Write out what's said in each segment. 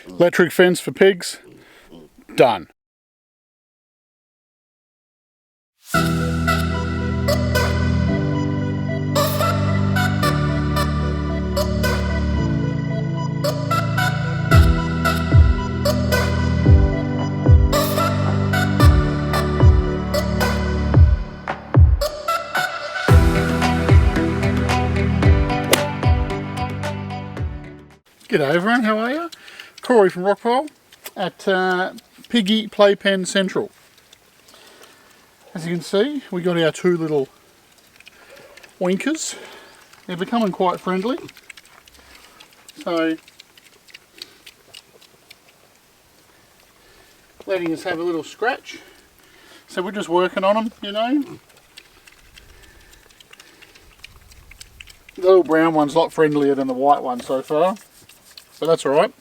Electric fence for pigs, done. G'day everyone, how are you? Corey from Rockpile at Piggy Playpen Central. As you can see, we got our two little winkers. They're becoming quite friendly. So, letting us have a little scratch. So we're just working on them, you know. The little brown one's a lot friendlier than the white one so far. But that's alright.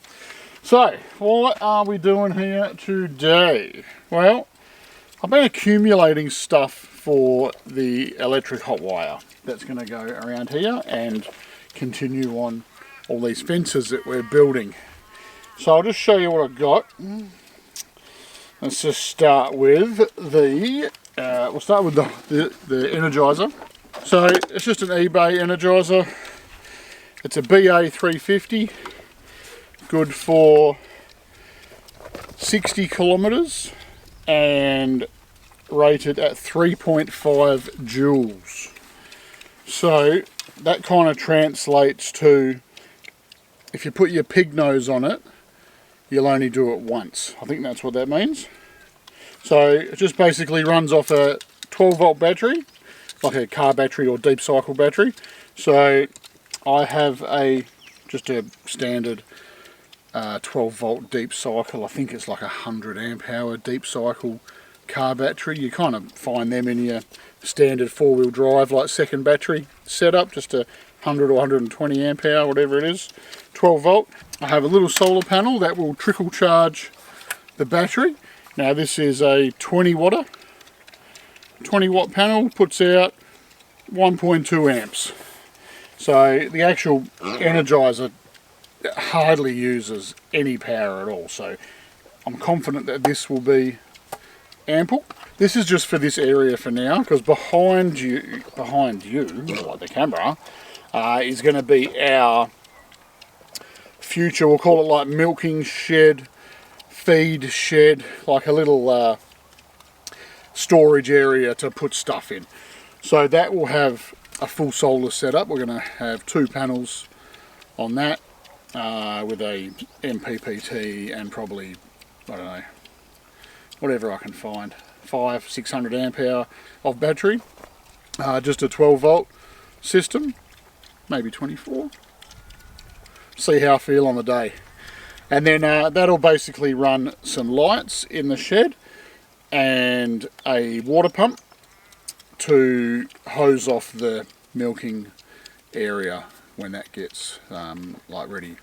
So, what are we doing here today? Well, I've been accumulating stuff for the electric hot wire that's going to go around here and continue on all these fences that we're building. So I'll just show you what I've got. Let's just start with the energizer. So it's just an eBay energizer. It's a BA 350. Good for 60 kilometers and rated at 3.5 joules. So that kind of translates to, if you put your pig nose on it, you'll only do it once. I think that's what that means. So it just basically runs off a 12 volt battery, like a car battery or deep cycle battery. So I have just a standard 12 volt deep cycle. I think it's like 100 amp hour deep cycle car battery. You kind of find them in your standard four-wheel drive like second battery setup, just a 100 or 120 amp hour, whatever it is, 12 volt. I have a little solar panel that will trickle charge the battery. Now this is a 20 watt panel, puts out 1.2 amps. So the actual energizer hardly uses any power at all, so I'm confident that this will be ample. This is just for this area for now, because behind you, like the camera, is going to be our future, we'll call it like milking shed, feed shed, like a little storage area to put stuff in. So that will have a full solar setup. We're going to have two panels on that. With a MPPT and probably, I don't know, whatever I can find, 500-600 amp hour of battery, just a 12 volt system, maybe 24, see how I feel on the day. And then that'll basically run some lights in the shed and a water pump to hose off the milking area when that gets like ready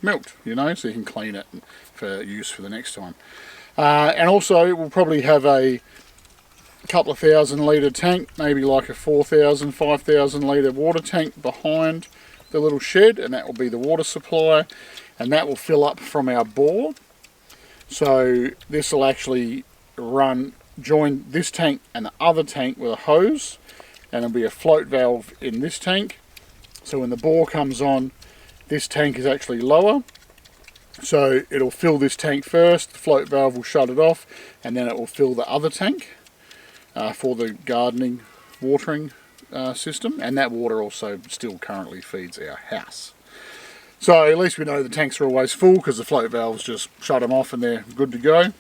milked, you know, so you can clean it for use for the next time. And also we'll probably have a couple of 1,000 litre tank, maybe like a 4,000, 5,000 litre water tank behind the little shed, and that will be the water supply, and that will fill up from our bore. So this will actually join this tank and the other tank with a hose, and there'll be a float valve in this tank. So when the bore comes on, this tank is actually lower. So it'll fill this tank first, the float valve will shut it off, and then it will fill the other tank for the gardening watering system. And that water also still currently feeds our house. So at least we know the tanks are always full because the float valves just shut them off and they're good to go.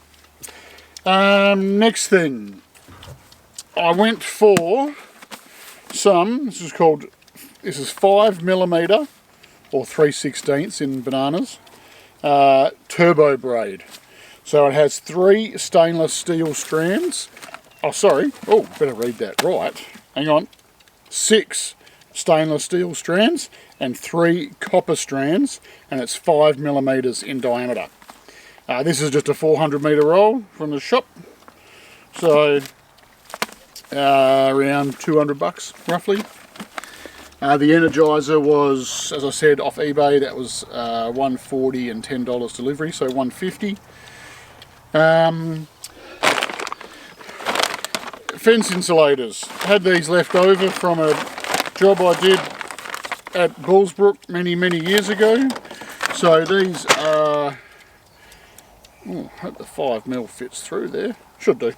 Next thing, I went for this is 5mm or 3/16 in bananas, turbo braid. So it has 3 stainless steel strands. Better read that right. Hang on. 6 stainless steel strands and 3 copper strands, and it's 5mm in diameter. This is just a 400 metre roll from the shop. So around $200 roughly. The Energizer was, as I said, off eBay. That was $140 and $10 delivery, so $150. Fence insulators. Had these left over from a job I did at Bullsbrook many years ago. So these are, oh, I hope the 5mm fits through there. Should do.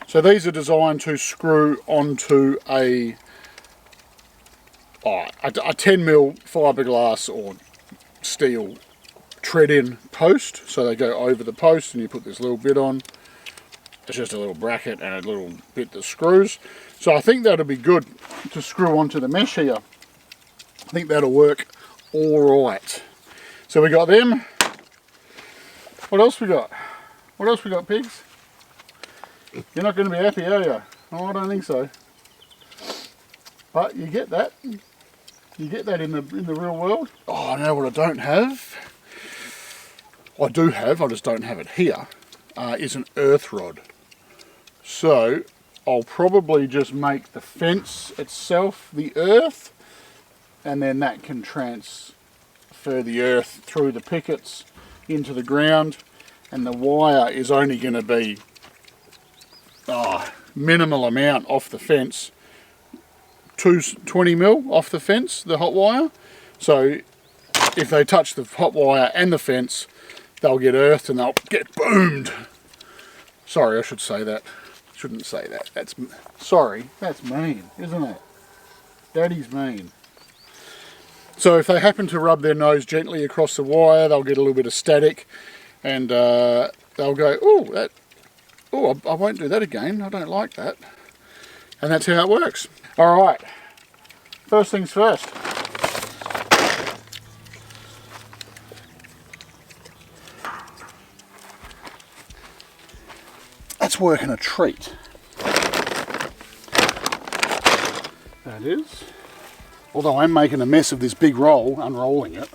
So these are designed to screw onto a 10mm fiberglass or steel tread-in post. So they go over the post and you put this little bit on. It's just a little bracket and a little bit that screws. So I think that'll be good to screw onto the mesh here. I think that'll work all right. So we got them. What else we got? What else we got, pigs? You're not going to be happy, are you? Oh, I don't think so. But you get that. You get that in the real world. Oh, I know what I don't have. I do have, I just don't have it here. Is an earth rod. So I'll probably just make the fence itself the earth, and then that can transfer the earth through the pickets into the ground, and the wire is only going to be minimal amount off the fence, 20mm off the fence, the hot wire. So if they touch the hot wire and the fence, they'll get earthed and they'll get boomed. Sorry, I should say that. Shouldn't say that. That's sorry. That's mean, isn't it? Daddy's mean. So if they happen to rub their nose gently across the wire, they'll get a little bit of static, and they'll go, "Oh, I won't do that again. I don't like that." And that's how it works. All right. First things first. That's working a treat. That is. Although I'm making a mess of this big roll, unrolling it.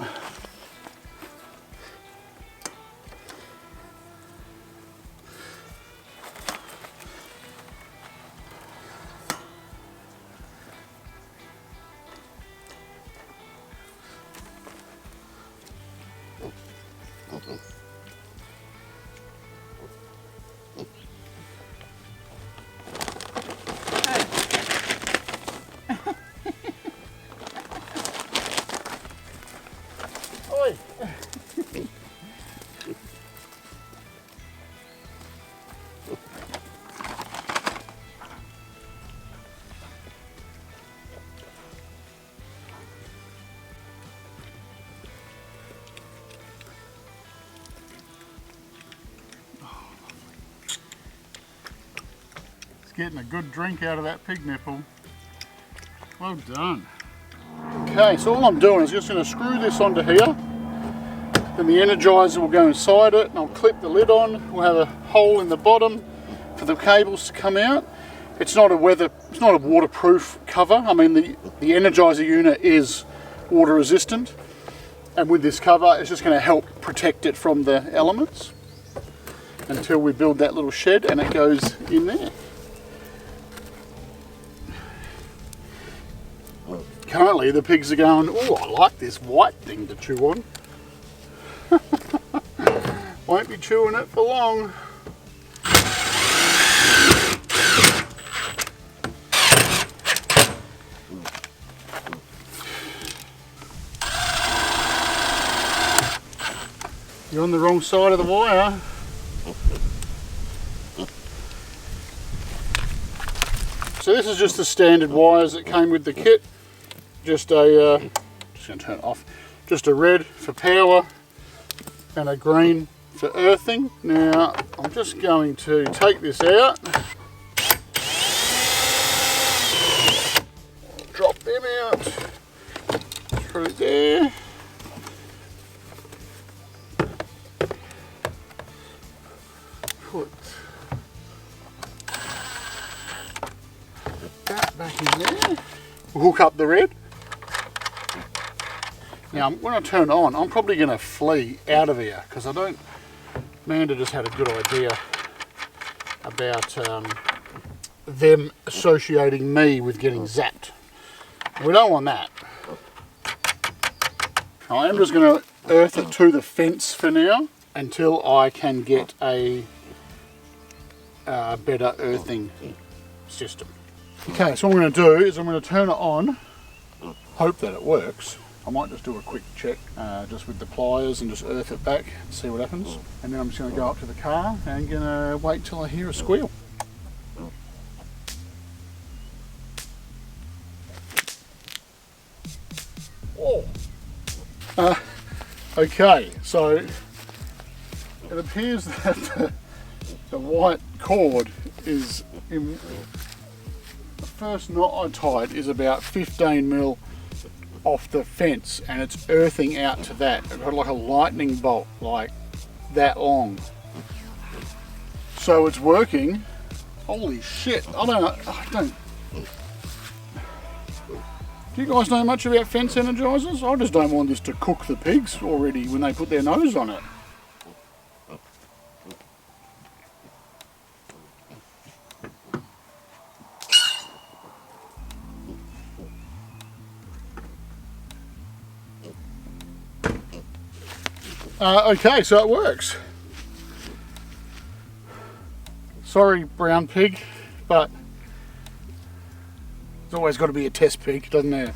Getting a good drink out of that pig nipple. Well done. Okay, so all I'm doing is just going to screw this onto here. Then the Energizer will go inside it, and I'll clip the lid on. We'll have a hole in the bottom for the cables to come out. It's not a waterproof cover. I mean, the Energizer unit is water resistant, and with this cover, it's just going to help protect it from the elements until we build that little shed and it goes in there. Currently the pigs are going, "Oh, I like this white thing to chew on." Won't be chewing it for long. You're on the wrong side of the wire. So this is just the standard wires that came with the kit. Just a, just going to turn it off, just a red for power and a green for earthing. Now I'm just going to take this out, drop them out through there. Put that back in there. We'll hook up the red. Now, when I turn it on, I'm probably going to flee out of here because I don't. Amanda just had a good idea about them associating me with getting zapped. We don't want that. I am just going to earth it to the fence for now until I can get a better earthing system. Okay, so what I'm going to do is I'm going to turn it on, hope that it works. I might just do a quick check just with the pliers and just earth it back and see what happens. And then I'm just going to go up to the car and going to wait till I hear a squeal. Oh. Okay, so it appears that the white cord is in the first knot I tied is about 15 mil off the fence, and it's earthing out to that. It's got like a lightning bolt, like that long. So it's working. Holy shit! I don't. Do you guys know much about fence energizers? I just don't want this to cook the pigs already when they put their nose on it. Okay, so it works. Sorry, brown pig, but there's always got to be a test pig, doesn't there?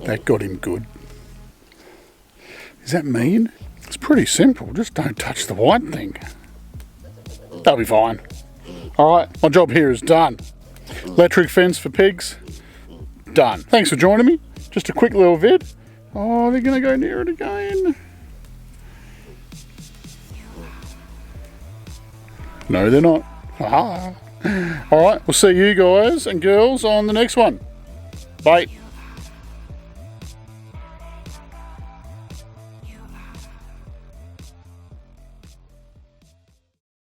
That got him good. Is that mean? It's pretty simple, just don't touch the white thing. That'll be fine. Alright, my job here is done. Electric fence for pigs, done. Thanks for joining me. Just a quick little vid. Oh, they're going to go near it again. No, they're not. Alright, we'll see you guys and girls on the next one. Bye.